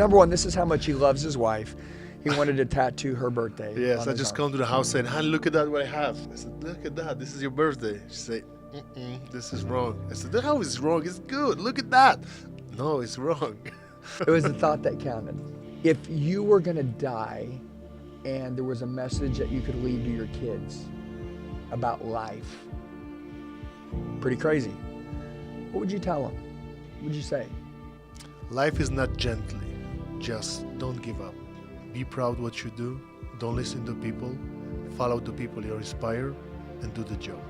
number one, this is how much he loves his wife. He wanted to tattoo her birthday. Yes, on I his just arm. come to the house and, "Honey, look at that, what I have." I said, "Look at that, this is your birthday." She said, "This is wrong." I said, "How is wrong? It's good. Look at that." "No, it's wrong." It was the thought that counted. If you were going to die and there was a message that you could leave to your kids about life, pretty crazy, what would you tell them? What would you say? Life is not gently. Just don't give up. Be proud what you do. Don't listen to people. Follow the people you inspire and do the job.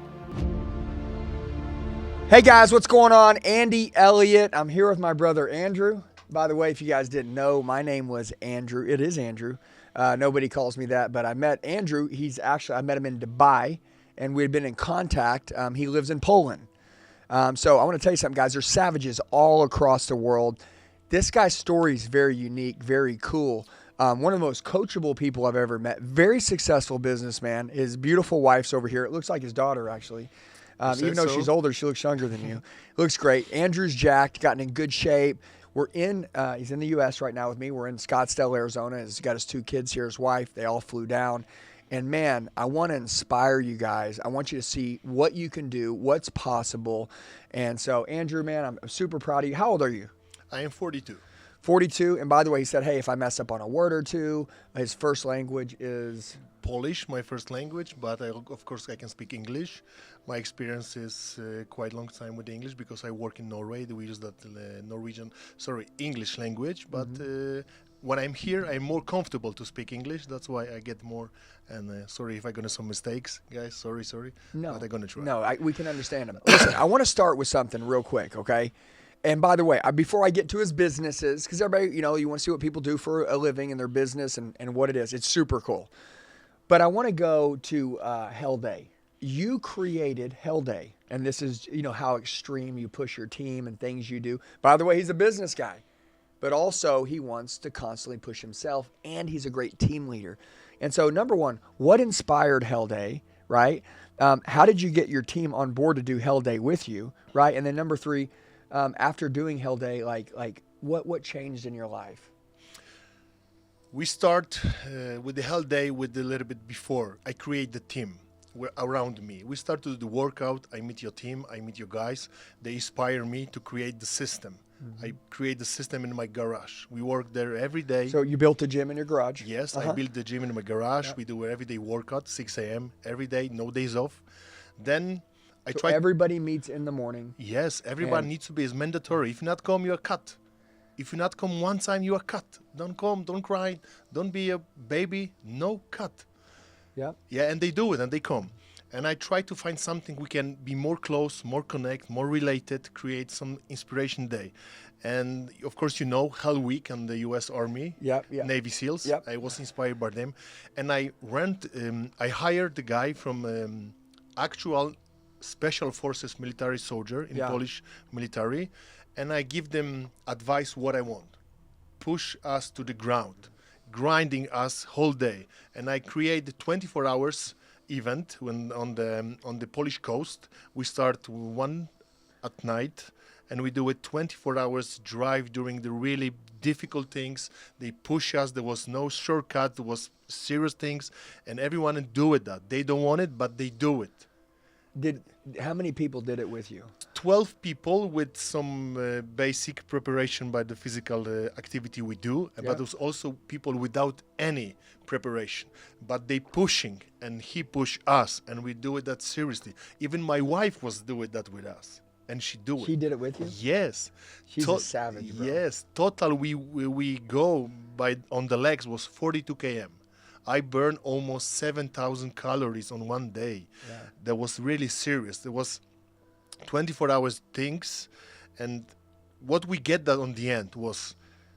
Hey guys, what's going on? Andy Elliott. I'm here with my brother Andrew. By the way, if you guys didn't know, my name was Andrew. It is Andrew. Nobody calls me that, but I met Andrew. I met him in Dubai, and we had been in contact. He lives in Poland. So I want to tell you something, guys. There's savages all across the world. This guy's story is very unique, very cool. One of the most coachable people I've ever met. Very successful businessman. His beautiful wife's over here. It looks like his daughter, actually. Even though she's older, she looks younger than you. Looks great. Andrew's jacked, gotten in good shape. He's in the U.S. right now with me. We're in Scottsdale, Arizona. He's got his 2 kids here, his wife. They all flew down. And man, I want to inspire you guys. I want you to see what you can do, what's possible. And so, Andrew, man, I'm super proud of you. How old are you? I am 42. 42. And by the way, he said, hey, if I mess up on a word or two, his first language is Polish, my first language, but of course I can speak English. My experience is quite long time with English because I work in Norway. We use that English language. But when I'm here, I'm more comfortable to speak English. That's why I get more. And sorry if I'm gonna some mistakes, guys. Sorry. No, but I'm gonna try. No, we can understand him. Listen, I want to start with something real quick, okay? And by the way, before I get to his businesses, because everybody, you want to see what people do for a living in their business and what it is. It's super cool. But I want to go to Hell Day. You created Hell Day, and this is, how extreme you push your team and things you do. By the way, he's a business guy, but also he wants to constantly push himself, and he's a great team leader. And so, number one, what inspired Hell Day, right? How did you get your team on board to do Hell Day with you, right? And then number 3, after doing Hell Day, like what changed in your life? We start with the Hell Day with a little bit before. I create the team around me. We start to do the workout. I meet your team. I meet your guys. They inspire me to create the system. I create the system in my garage. We work there every day. So you built a gym in your garage? Yes, I built the gym in my garage. Yep. We do an everyday workout, 6 a.m. every day, no days off. Then I So try. everybody meets in the morning. Yes, everyone needs to be. It's mandatory. If you not come, you are cut. If you not come one time, you are cut. Don't come, don't cry, don't be a baby. No, cut. Yeah. Yeah, and they do it, and they come. And I try to find something we can be more close, more connect, more related, create some inspiration day. And of course, Hell Week and the U.S. Army, Yep. Navy SEALs. Yep. I was inspired by them, and I hired the guy from actual special forces military soldier in Polish military, and I give them advice what I want. Push us to the ground, grinding us whole day, and I create the 24 hours event when on the Polish coast. We start 1 at night, and we do it 24 hours drive during the really difficult things. They push us. There was no shortcut. There was serious things, and everyone do it. That they don't want it, but they do it. How many people did it with you? 12 people with some basic preparation by the physical activity we do, but there's also people without any preparation. But they pushing, and he push us, and we do it that seriously. Even my wife was doing that with us, and she do it. She did it with you? Yes. She's a savage, bro. Yes. Total, we go on the legs was 42 km. I burned almost 7,000 calories on one day. Yeah. That was really serious. There was 24 hours things, and what we get that on the end was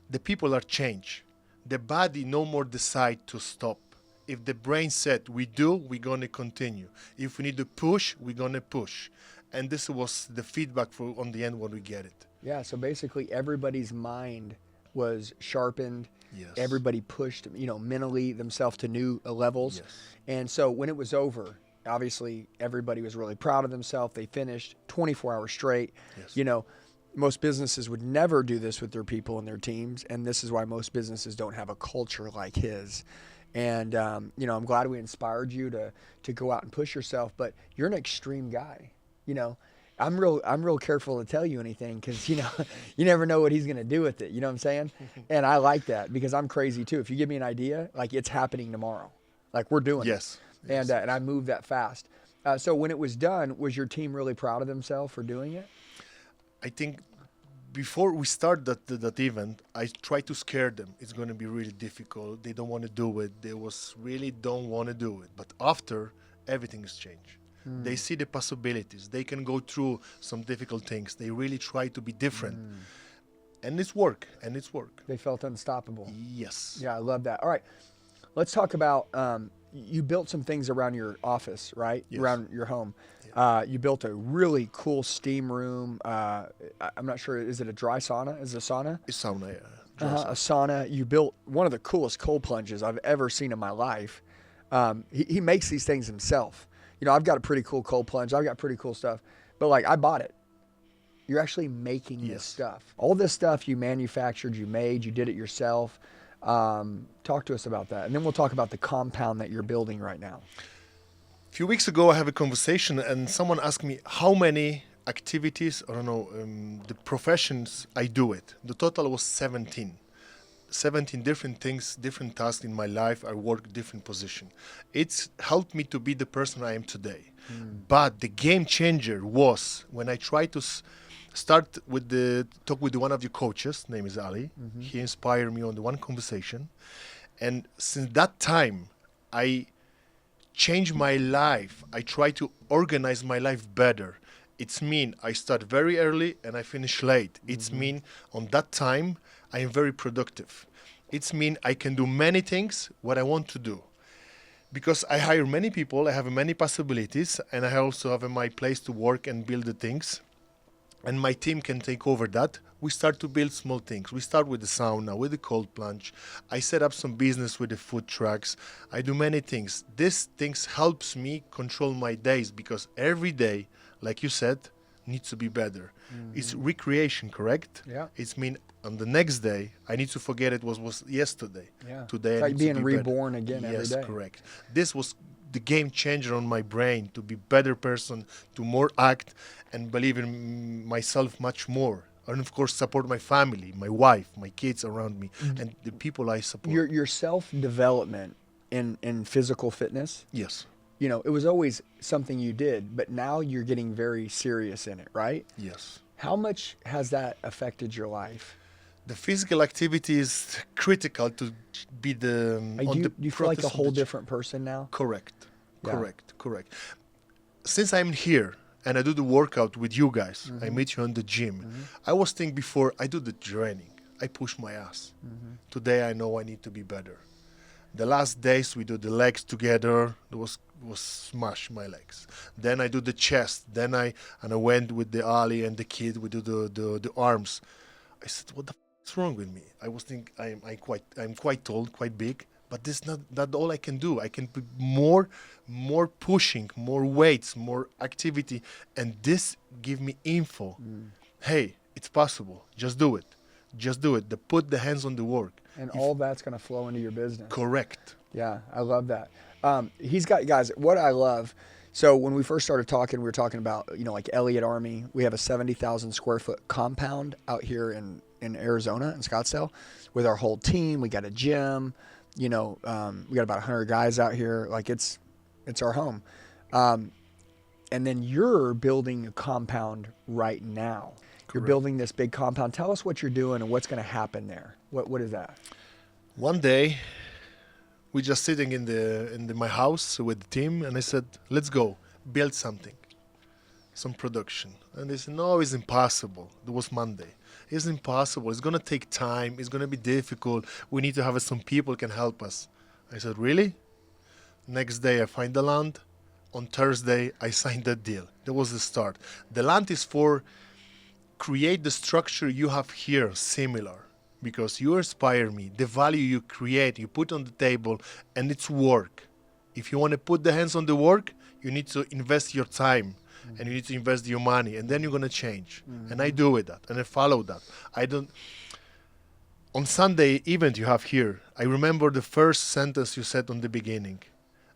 the people are changed. The body no more decide to stop. If the brain said we're gonna continue. If we need to push, we're gonna push. And this was the feedback for on the end when we get it. Yeah, so basically everybody's mind was sharpened. Yes. Everybody pushed, mentally themselves to new levels. Yes. And so when it was over, obviously everybody was really proud of themselves. They finished 24 hours straight. Yes. most businesses would never do this with their people and their teams, and this is why most businesses don't have a culture like his. And I'm glad we inspired you to go out and push yourself. But you're an extreme guy. I'm real careful to tell you anything because you never know what he's gonna do with it. You know what I'm saying? And I like that because I'm crazy too. If you give me an idea, like it's happening tomorrow, like we're doing Yes. it. And I move that fast. So when it was done, was your team really proud of themselves for doing it? I think before we start that event, I try to scare them. It's going to be really difficult. They don't want to do it. They really don't want to do it. But after, everything has changed. They see the possibilities. They can go through some difficult things. They really try to be different. And it's work. They felt unstoppable. Yes. Yeah, I love that. All right, let's talk about you built some things around your office, right? Yes. Around your home. Yeah. You built a really cool steam room. I'm not sure, is it a dry sauna? Is it a sauna? It's sauna, yeah. Dry sauna. A sauna. You built one of the coolest cold plunges I've ever seen in my life. He makes these things himself. I've got a pretty cool cold plunge. I've got pretty cool stuff. But like, I bought it. You're actually making this Yes. stuff. All this stuff you manufactured, you made, you did it yourself. Talk to us about that. And then we'll talk about the compound that you're building right now. A few weeks ago, I have a conversation, and someone asked me how many activities, the professions I do it. The total was 17. 17 different things, different tasks in my life. I work different position. It's helped me to be the person I am today. But the game changer was when I tried to talk with one of your coaches, name is Ali. He inspired me on the one conversation. And since that time, I changed my life. I try to organize my life better. It's mean I start very early and I finish late. It's mean on that time I am very productive. It's mean I can do many things what I want to do. Because I hire many people, I have many possibilities, and I also have my place to work and build the things. And my team can take over that. We start to build small things. We start with the sauna, with the cold plunge. I set up some business with the food trucks. I do many things. These things helps me control my days because every day, like you said, needs to be better. It's recreation, correct? Yeah. It's mean on the next day, I need to forget it was yesterday. Yeah. Today, It's I like need to being be better. reborn again every day. Yes, correct. This was the game changer on my brain to be better person, to more act and believe in myself much more. And of course, support my family, my wife, my kids around me, and the people I support. Your self-development in physical fitness, Yes, it was always something you did, but now you're getting very serious in it, right? yes. How much has that affected your life? The physical activity is critical to be the. Do you feel like a process of whole the different person now? Correct, Yeah. correct. Since I'm here and I do the workout with you guys, I meet you in the gym. I was thinking before I do the training, I push my ass. Today I know I need to be better. The last days we do the legs together. It was smash my legs. Then I do the chest. Then I went with the Ali and the kid. We do the arms. I said, what the is wrong with me? I was thinking I'm quite tall, quite big, but this is not all I can do. I can put more pushing, more weights, more activity, and this give me info. Hey, it's possible. Just do it. Put the hands on the work. And all that's going to flow into your business. Correct. Yeah, I love that. He's got, guys, what I love. So when we first started talking, we were talking about, like Elliott Army. We have a 70,000 square foot compound out here in Arizona, in Scottsdale, with our whole team. We got a gym, we got about 100 guys out here. Like it's our home. And then you're building a compound right now. You're building this big compound. Tell us what you're doing and what's going to happen there. What is that? One day, we just sitting in my house with the team, and I said, "Let's go build something, some production." And they said, "No, it's impossible." It was Monday. It's impossible. It's gonna take time. It's gonna be difficult. We need to have some people can help us. I said, "Really?" Next day, I find the land. On Thursday, I signed that deal. That was the start. The land is for create the structure you have here similar, because you inspire me. The value you create, you put on the table, and it's work. If you want to put the hands on the work, you need to invest your time. and you need to invest your money, and then you're gonna change. And I do with that, and I follow that. I don't. On Sunday event you have here, I remember the first sentence you said on the beginning.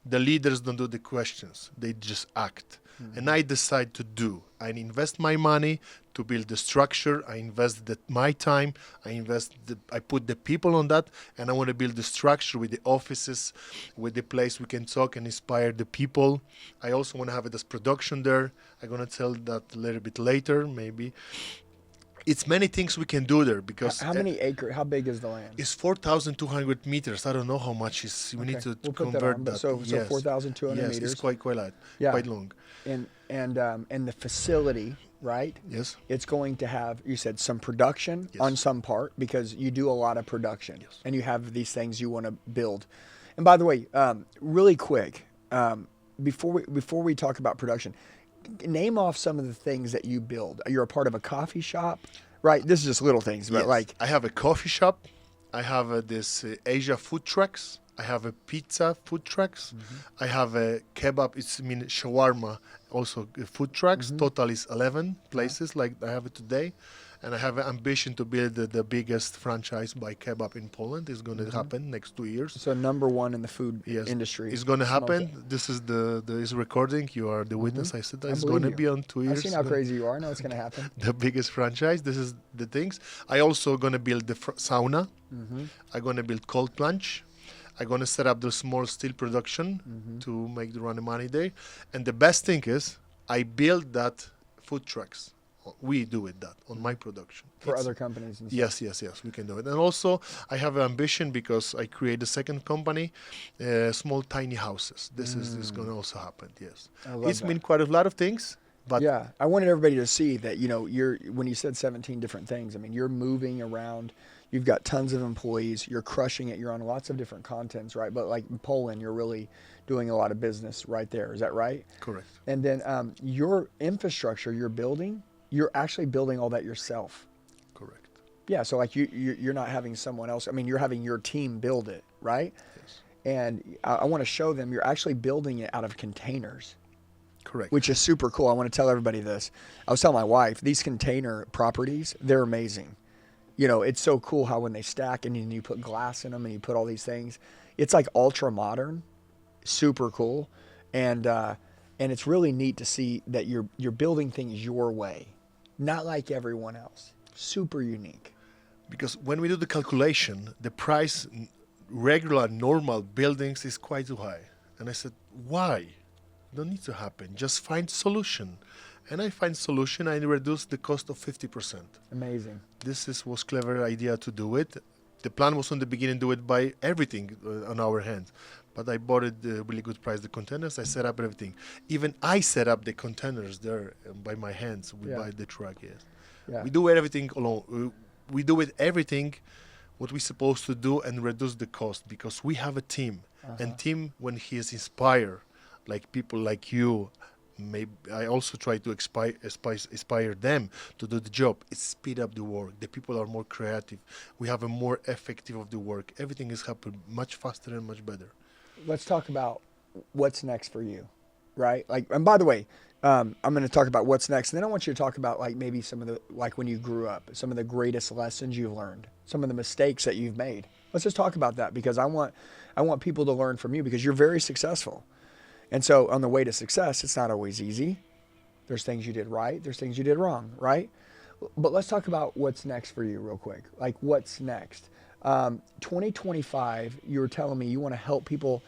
The leaders don't do the questions; they just act. And I decide to do. I invest my money to build the structure. I invest my time. I put the people on that, and I want to build the structure with the offices, with the place we can talk and inspire the people. I also want to have it as production there. I'm gonna tell that a little bit later, maybe. It's many things we can do there because how many acres? How big is the land? it's 4,200 meters. I don't know how much is. We need to We'll put convert on, that. So 4,200 yes, meters. it's quite long. Yeah. Quite long. And the facility, right? Yes. It's going to have, you said, some production on some part because you do a lot of production, and you have these things you want to build. And by the way, really quick, before we talk about production, name off some of the things that you build. You're a part of a coffee shop, right? This is just little things, but Yes. I have a coffee shop. I have this Asia food trucks. I have a pizza food trucks. I have a kebab. Shawarma. Also food trucks. Total is 11 places like I have it today. And I have an ambition to build the biggest franchise by kebab in Poland. It's going to happen next 2 years. So number one in the food industry. It's going to happen. This is is recording. You are the witness. I said that it's going to be on 2 years. I've seen how crazy you are. I know it's going to happen. The biggest franchise. This is the things. I also going to build the sauna. I'm going to build cold plunge. I'm going to set up the small steel production to make the run money there. And the best thing is I build that food trucks. We do it that on my production. For other companies and stuff. Yes, we can do it. And also, I have an ambition because I create a second company, small tiny houses. This is going to also happen. Yes, it's been quite a lot of things. But yeah, I wanted everybody to see that when you said 17 different things. I mean, you're moving around. You've got tons of employees. You're crushing it. You're on lots of different contents, right? But like in Poland, you're really doing a lot of business right there. Is that right? Correct. And then your infrastructure you're building. You're actually building all that yourself. Correct. Yeah, so like you're not having someone else. I mean, you're having your team build it, right? Yes. And I want to show them you're actually building it out of containers. Correct. Which is super cool. I want to tell everybody this. I was telling my wife, these container properties, they're amazing. It's so cool how when they stack and you put glass in them and you put all these things, it's like ultra modern, super cool. And it's really neat to see that you're building things your way. Not like everyone else. Super unique. Because when we do the calculation, the price, regular, normal buildings is quite too high. And I said, why? Don't need to happen. Just find solution. And I find solution. I reduce the cost of 50%. Amazing. Was clever idea to do it. The plan was on the beginning do it by everything on our hands. But I bought it really good price, the containers. I set up everything. Even I set up the containers there by my hands. We buy the truck, yes. Yeah. We do everything alone. We do it everything what we're supposed to do and reduce the cost because we have a team. And team, when he is inspired, like people like you, maybe I also try to inspire them to do the job. It speed up the work. The people are more creative. We have a more effective of the work. Everything is happening much faster and much better. Let's talk about what's next for you, right? And by the way, I'm going to talk about what's next, and then I want you to talk about maybe some of the when you grew up, some of the greatest lessons you've learned, some of the mistakes that you've made. Let's just talk about that because I want people to learn from you because you're very successful, and so on the way to success, it's not always easy. There's things you did right, there's things you did wrong, right? But let's talk about what's next for you real quick. What's next? 2025, you were telling me you want to help people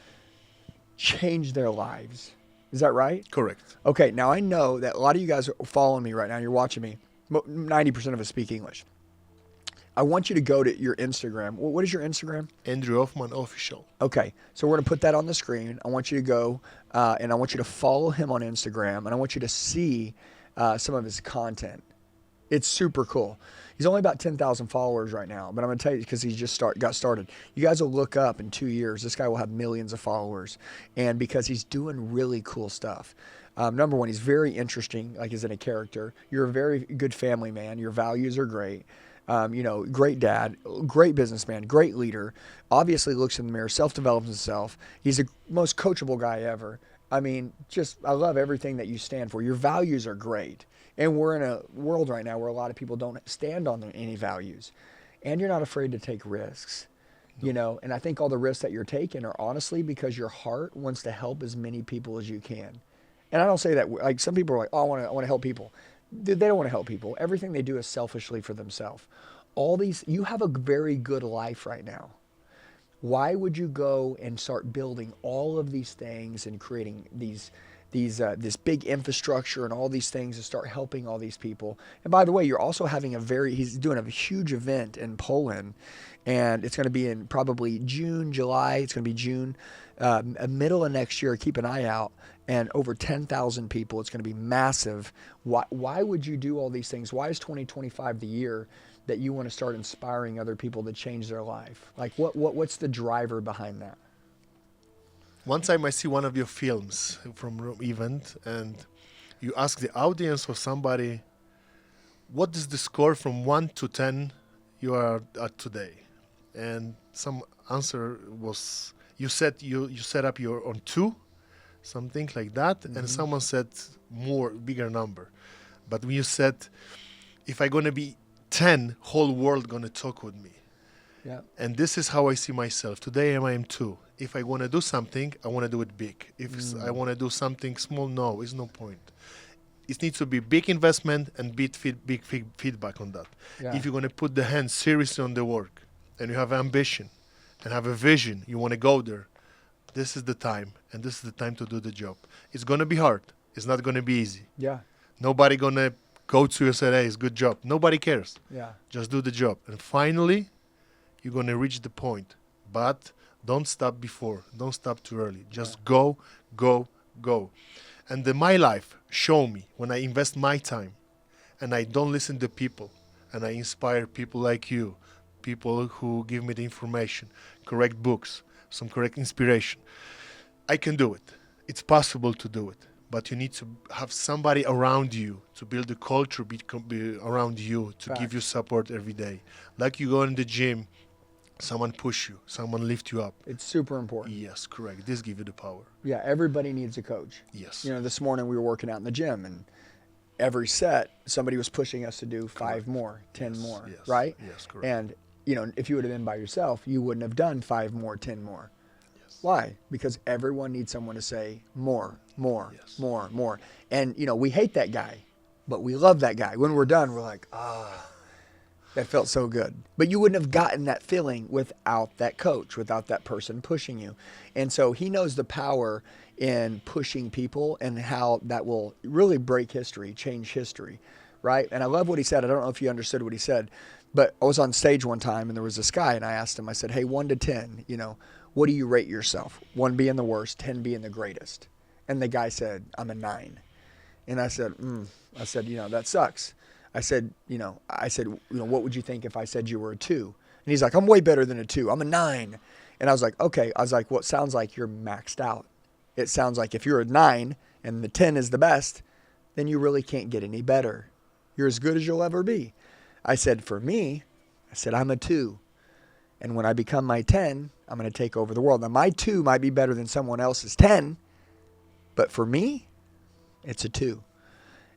change their lives. Is that right? Correct. Okay, now I know that a lot of you guys are following me right now. You're watching me. 90% of us speak English. I want you to go to your Instagram. What is your Instagram? Andrew Hoffman Official. Okay, so we're going to put that on the screen. I want you to go and I want you to follow him on Instagram, and I want you to see some of his content. It's super cool. He's only about 10,000 followers right now, but I'm going to tell you because he just got started. You guys will look up in 2 years. This guy will have millions of followers, and because he's doing really cool stuff. Number one, he's very interesting, as in a character. You're a very good family man. Your values are great. Great dad, great businessman, great leader. Obviously looks in the mirror, self-develops himself. He's the most coachable guy ever. I mean, just I love everything that you stand for. Your values are great. And we're in a world right now where a lot of people don't stand on any values. And you're not afraid to take risks. You know, and I think all the risks that you're taking are honestly because your heart wants to help as many people as you can. And I don't say that like some people are like, "Oh, I want to help people." Dude, they don't want to help people. Everything they do is selfishly for themselves. All these you have a very good life right now. Why would you go and start building all of these things and creating this big infrastructure and all these things to start helping all these people? And by the way, you're also having he's doing a huge event in Poland, and it's going to be in probably June, July. It's going to be June, middle of next year. Keep an eye out. And over 10,000 people. It's going to be massive. Why would you do all these things? Why is 2025 the year that you want to start inspiring other people to change their life? Like what's the driver behind that? One time I see one of your films from Rome event, and you ask the audience or somebody, what is the score from 1 to 10 you are at today? And some answer was, you said you set up your on 2, something like that, and someone said bigger number. But when you said, if I'm going to be 10, whole world going to talk with me. Yeah. And this is how I see myself. Today I am 2. If I want to do something, I want to do it big. If I want to do something small, no, it's no point. It needs to be big investment and big feedback on that. Yeah. If you're going to put the hand seriously on the work and you have ambition and have a vision, you want to go there, this is the time, and this is the time to do the job. It's going to be hard. It's not going to be easy. Yeah. Nobody going to go to you and say, hey, it's a good job. Nobody cares. Yeah. Just do the job. And finally, you're going to reach the point. But don't stop before. Don't stop too early. Just go, go, go. And my life show me when I invest my time and I don't listen to people and I inspire people like you, people who give me the information, correct books, some correct inspiration. I can do it. It's possible to do it. But you need to have somebody around you to build a culture be around you to give you support every day. Like you go in the gym, someone push you, someone lift you up. It's super important. Yes, correct. This gives you the power. Yeah, everybody needs a coach. Yes. You know, this morning we were working out in the gym, and every set somebody was pushing us to do 5 more, 10 more, yes, right? Yes, correct. And you know, if you would have been by yourself, you wouldn't have done 5 more, 10 more. Yes. Why? Because everyone needs someone to say more, more, yes. more, more. And you know, we hate that guy, but we love that guy. When we're done, we're like, that felt so good. But you wouldn't have gotten that feeling without that coach, without that person pushing you. And so he knows the power in pushing people and how that will really break history, change history, right? And I love what he said. I don't know if you understood what he said, but I was on stage one time and there was this guy and I asked him, I said, hey, 1 to 10, you know, what do you rate yourself? 1 being the worst, 10 being the greatest. And the guy said, I'm a 9. And I said, you know, that sucks. I said, what would you think if I said you were a 2? And he's like, I'm way better than a 2. I'm a 9. And I was like, okay. I was like, well, it sounds like you're maxed out. It sounds like if you're a 9 and the 10 is the best, then you really can't get any better. You're as good as you'll ever be. I said, for me, I'm a 2. And when I become my 10, I'm going to take over the world. Now, my 2 might be better than someone else's 10, but for me, it's a 2.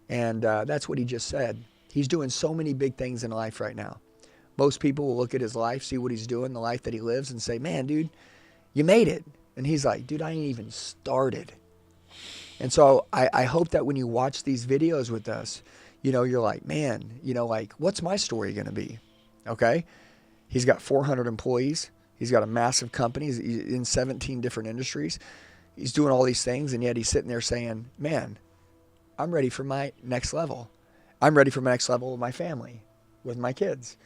And that's what he just said. He's doing so many big things in life right now. Most people will look at his life, see what he's doing, the life that he lives, and say, man, dude, you made it. And he's like, dude, I ain't even started. And so I hope that when you watch these videos with us, you know, you're like, man, you know, like, what's my story going to be? Okay? He's got 400 employees. He's got a massive company. He's in 17 different industries. He's doing all these things, and yet he's sitting there saying, man, I'm ready for my next level. I'm ready for my next level with my family, with my kids,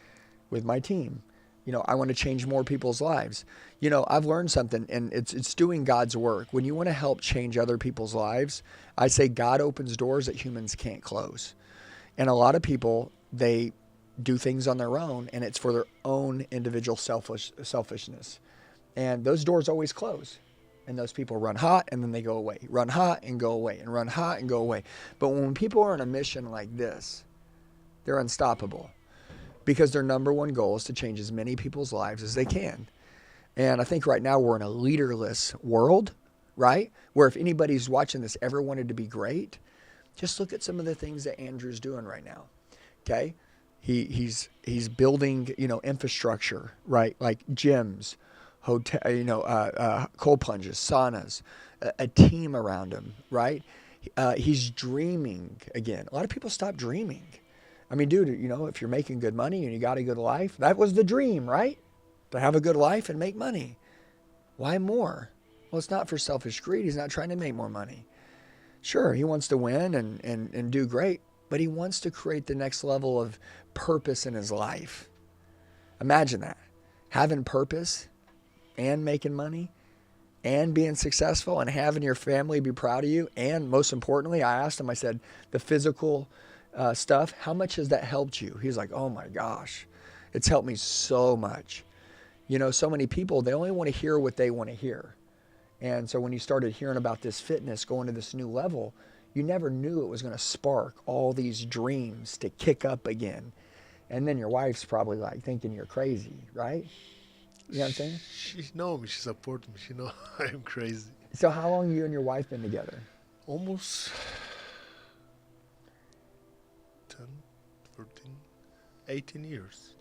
with my team. You know, I want to change more people's lives. You know, I've learned something, and it's doing God's work. When you want to help change other people's lives, I say God opens doors that humans can't close. And a lot of people, they do things on their own, and it's for their own individual selfishness. And those doors always close. And those people run hot and then they go away. Run hot and go away. And run hot and go away. But when people are on a mission like this, they're unstoppable. Because their number one goal is to change as many people's lives as they can. And I think right now we're in a leaderless world. right? Where if anybody's watching this ever wanted to be great, just look at some of the things that Andrew's doing right now. Okay, he's building, infrastructure, right? Like gyms, hotel, cold plunges, saunas, a team around him, right? He's dreaming again. A lot of people stop dreaming. I mean, dude, if you're making good money and you got a good life, that was the dream, right? To have a good life and make money. Why more? Well, it's not for selfish greed. He's not trying to make more money. Sure, he wants to win and do great, but he wants to create the next level of purpose in his life. Imagine that. Having purpose and making money and being successful and having your family be proud of you. And most importantly, I asked him, I said, the physical stuff, how much has that helped you? He's like, oh my gosh, it's helped me so much. So many people, they only want to hear what they want to hear. And so when you started hearing about this fitness going to this new level, you never knew it was going to spark all these dreams to kick up again. And then your wife's probably like thinking you're crazy, right? You know what I'm saying? She knows me. She supports me. She knows I'm crazy. So how long you and your wife been together? Almost 10, 13, 18 years.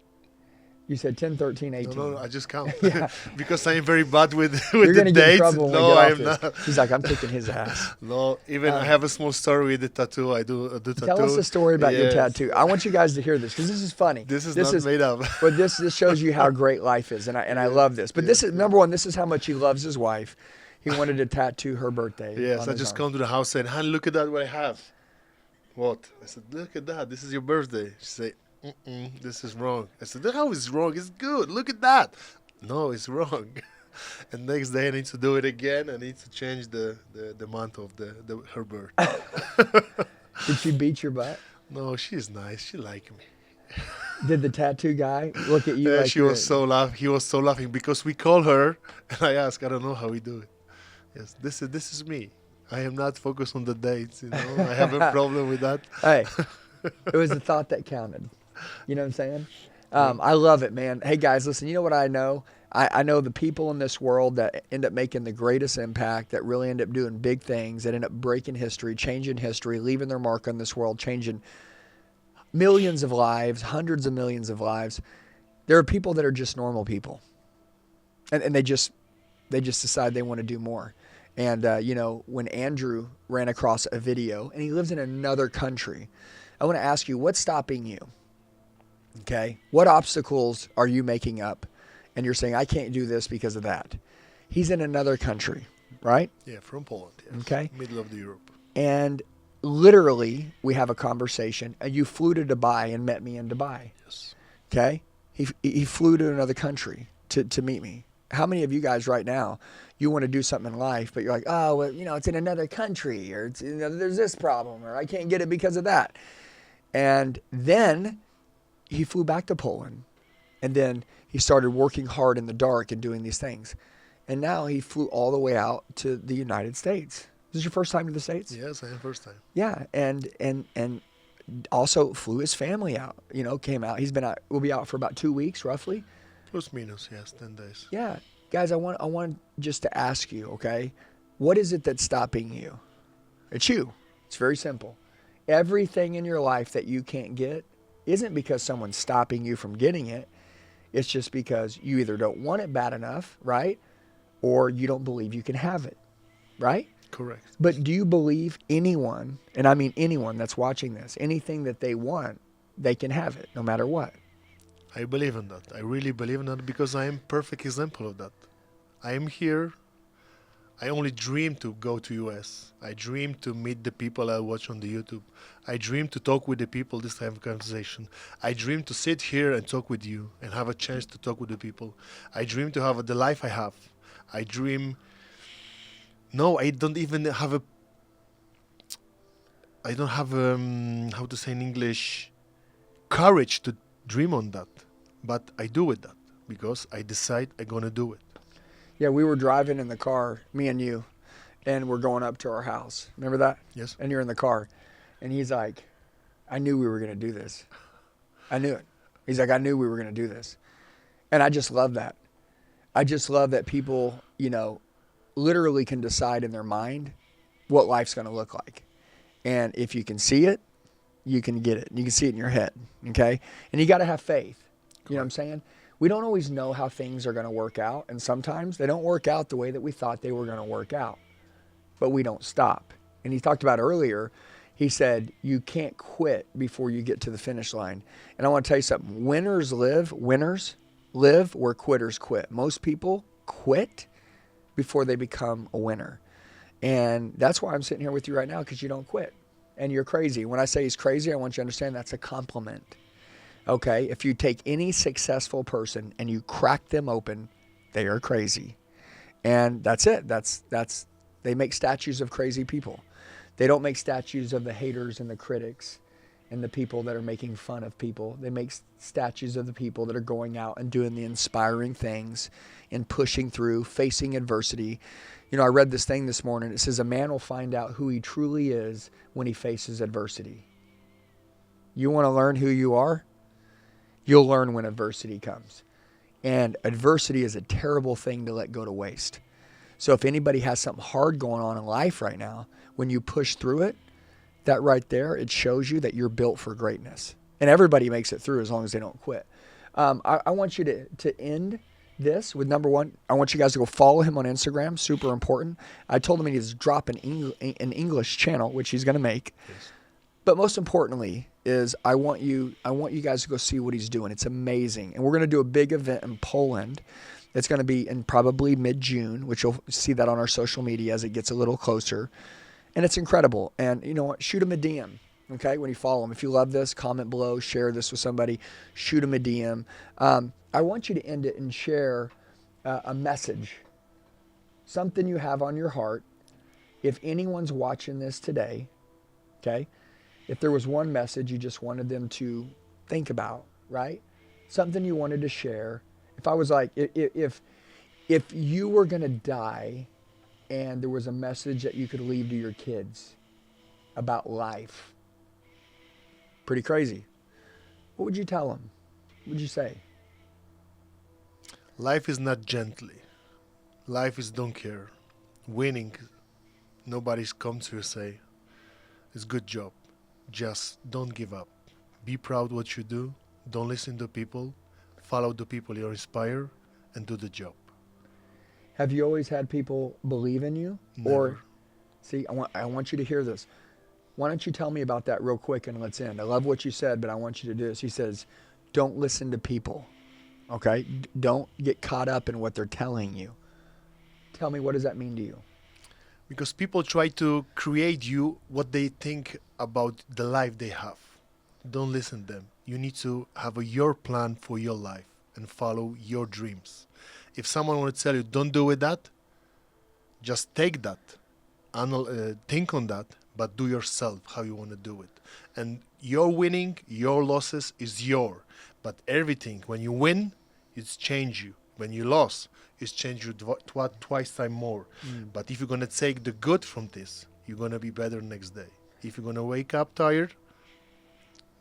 You said 10, 13, 18. No, I just count. Yeah. Because I'm very bad with You're the gonna get in dates. trouble when we No, get I off am this. not. He's like, I'm kicking his ass. No, even I have a small story with the tattoo. I do the tattoo. Tell us a story about your Yes. tattoo. I want you guys to hear this because this is funny. This is not made up. But this shows you how great life is, and I love this. But this is number one. This is how much he loves his wife. He wanted to tattoo her birthday. Yes, on I his just arm. come to the house and, "Han, look at that what I have." What? I said, "Look at that. This is your birthday." She said, "This is wrong." I said, "How is wrong? It's good. Look at that." No, it's wrong. And next day I need to do it again. I need to change the month of her birth. Did she beat your butt? No, she's nice. She like me. Did the tattoo guy look at you like She was so laughing. He was so laughing because we call her and I ask, I don't know how we do it. Yes, this is me. I am not focused on the dates. I have a problem with that. Hey, it was the thought that counted. You know what I'm saying? I love it, man. Hey, guys, listen, you know what I know? I know the people in this world that end up making the greatest impact, that really end up doing big things, that end up breaking history, changing history, leaving their mark on this world, changing millions of lives, hundreds of millions of lives. There are people that are just normal people. And they just decide they want to do more. And, when Andrew ran across a video, and he lives in another country, I want to ask you, what's stopping you? Okay? What obstacles are you making up? And you're saying, I can't do this because of that. He's in another country, right? Yeah, from Poland. Yes. Okay. Middle of the Europe. And literally, we have a conversation, and you flew to Dubai and met me in Dubai. Yes. Okay? He flew to another country to meet me. How many of you guys right now, you want to do something in life, but you're like, oh, well, it's in another country, or it's, there's this problem, or I can't get it because of that. And then he flew back to Poland, and then he started working hard in the dark and doing these things. And now he flew all the way out to the United States. Is this your first time to the States? Yes, I am first time. Yeah, and also flew his family out. Came out. He's been out. We'll be out for about 2 weeks, roughly. Plus minus, yes, 10 days. Yeah, guys, I want just to ask you, okay, what is it that's stopping you? It's you. It's very simple. Everything in your life that you can't get isn't because someone's stopping you from getting it. It's just because you either don't want it bad enough, right? Or you don't believe you can have it, right? Correct. But do you believe anyone, and I mean anyone that's watching this, anything that they want, they can have it no matter what? I believe in that. I really believe in that because I am perfect example of that. I am here. I only dream to go to US. I dream to meet the people I watch on the YouTube. I dream to talk with the people, this type of conversation. I dream to sit here and talk with you and have a chance to talk with the people. I dream to have the life I have. I dream. No, I don't even have a. I don't have how to say in English, courage to dream on that, but I do it that because I decide I'm gonna do it. Yeah, we were driving in the car, me and you, and we're going up to our house. Remember that? Yes. And you're in the car, and he's like, I knew we were gonna do this. I knew it. He's like, I knew we were gonna do this, and I just love that. I just love that people, literally can decide in their mind what life's going to look like. And if you can see it, you can get it. You can see it in your head, okay? And you got to have faith. You know what I'm saying? We don't always know how things are going to work out, and sometimes they don't work out the way that we thought they were going to work out. But we don't stop. And he talked about earlier, he said, you can't quit before you get to the finish line. And I want to tell you something. Winners live where quitters quit. Most people quit before they become a winner. And that's why I'm sitting here with you right now, because you don't quit. And you're crazy. When I say he's crazy, I want you to understand that's a compliment. Okay? If you take any successful person and you crack them open, they are crazy. And that's it. They make statues of crazy people. They don't make statues of the haters and the critics and the people that are making fun of people. They make statues of the people that are going out and doing the inspiring things and pushing through, facing adversity. You know, I read this thing this morning. It says a man will find out who he truly is when he faces adversity. You want to learn who you are? You'll learn when adversity comes. And adversity is a terrible thing to let go to waste. So if anybody has something hard going on in life right now, when you push through it, that right there, it shows you that you're built for greatness. And everybody makes it through as long as they don't quit. I want you to end this with number one. I want you guys to go follow him on Instagram. Super important. I told him he needs to drop an English channel, which he's going to make. Yes. But most importantly is I want you guys to go see what he's doing. It's amazing. And we're going to do a big event in Poland. It's going to be in probably mid-June, which you'll see that on our social media as it gets a little closer. And it's incredible. And you know what? Shoot him a DM, okay, when you follow him. If you love this, comment below, share this with somebody, shoot him a DM. I want you to end it and share a message, something you have on your heart. If anyone's watching this today, okay, if there was one message you just wanted them to think about, right? Something you wanted to share. If I was like, if you were going to die and there was a message that you could leave to your kids about life, pretty crazy, what would you tell them? What would you say? Life is not gently. Life is don't care. Winning, nobody's come to say, it's good job. Just don't give up. Be proud what you do. Don't listen to people. Follow the people you inspire and do the job. Have you always had people believe in you? Never. Or, see, I want you to hear this. Why don't you tell me about that real quick and let's end. I love what you said, but I want you to do this. He says, don't listen to people, okay? Don't get caught up in what they're telling you. Tell me, what does that mean to you? Because people try to create you what they think about the life they have. Don't listen to them. You need to have your plan for your life and follow your dreams. If someone wants to tell you, don't do it that, just take that, think on that, but do yourself how you want to do it. And your winning, your losses is your. But everything, when you win, it's change you. When you lose, it's change you twice time more. But if you're going to take the good from this, you're going to be better next day. If you're going to wake up tired,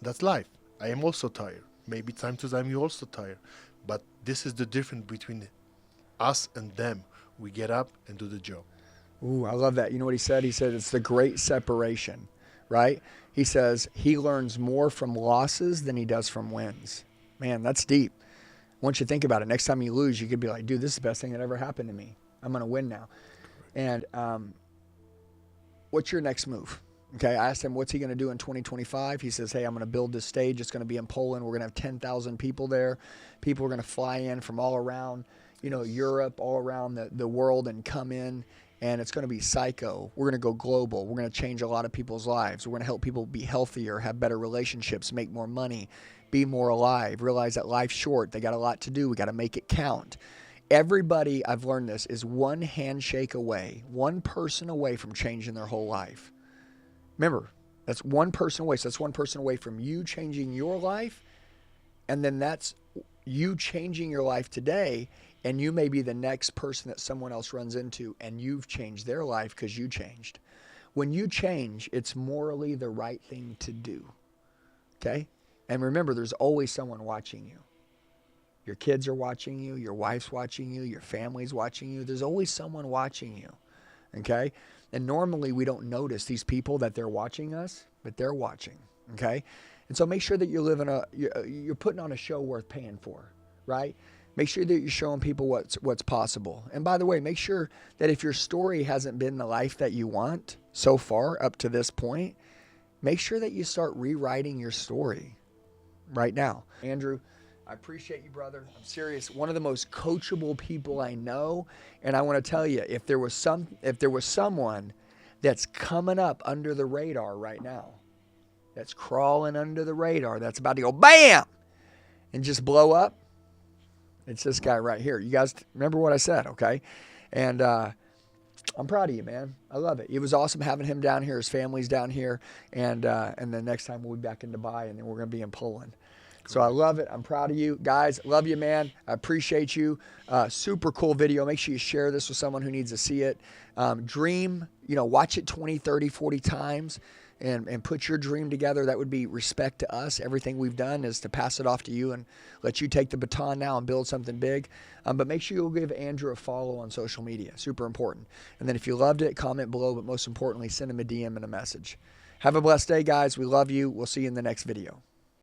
that's life. I am also tired. Maybe time to time you're also tired. But this is the difference between us and them. We get up and do the job. Ooh, I love that. You know what he said? He said it's the great separation, right? He says he learns more from losses than he does from wins. Man, that's deep. Once you think about it, next time you lose, you could be like, dude, this is the best thing that ever happened to me. I'm going to win now. And what's your next move? Okay, I asked him, what's he going to do in 2025? He says, hey, I'm going to build this stage. It's going to be in Poland. We're going to have 10,000 people there. People are going to fly in from all around, Europe, all around the world and come in. And it's going to be psycho. We're going to go global. We're going to change a lot of people's lives. We're going to help people be healthier, have better relationships, make more money, be more alive, realize that life's short. They got a lot to do. We got to make it count. Everybody, I've learned this, is one handshake away, one person away from changing their whole life. Remember, that's one person away. So that's one person away from you changing your life. And then that's you changing your life today. And you may be the next person that someone else runs into, and you've changed their life because you changed. When you change, it's morally the right thing to do. Okay? And remember, there's always someone watching you. Your kids are watching you. Your wife's watching you. Your family's watching you. There's always someone watching you. Okay? And normally we don't notice these people that they're watching us, but they're watching. Okay? And so make sure that you're putting on a show worth paying for, right? Make sure that you're showing people what's possible. And by the way, make sure that if your story hasn't been the life that you want so far up to this point, make sure that you start rewriting your story right now. Andrew, I appreciate you, brother. I'm serious. One of the most coachable people I know. And I want to tell you, if there was someone that's coming up under the radar right now, that's crawling under the radar, that's about to go bam and just blow up, it's this guy right here. You guys remember what I said, okay? And I'm proud of you, man. I love it. It was awesome having him down here. His family's down here. And then next time we'll be back in Dubai, and then we're going to be in Poland. So I love it. I'm proud of you. Guys, love you, man. I appreciate you. Super cool video. Make sure you share this with someone who needs to see it. Dream, watch it 20, 30, 40 times. And put your dream together. That would be respect to us. Everything we've done is to pass it off to you and let you take the baton now and build something big. But make sure you'll give Andrew a follow on social media. Super important. And then if you loved it, comment below. But most importantly, send him a DM and a message. Have a blessed day, guys. We love you. We'll see you in the next video.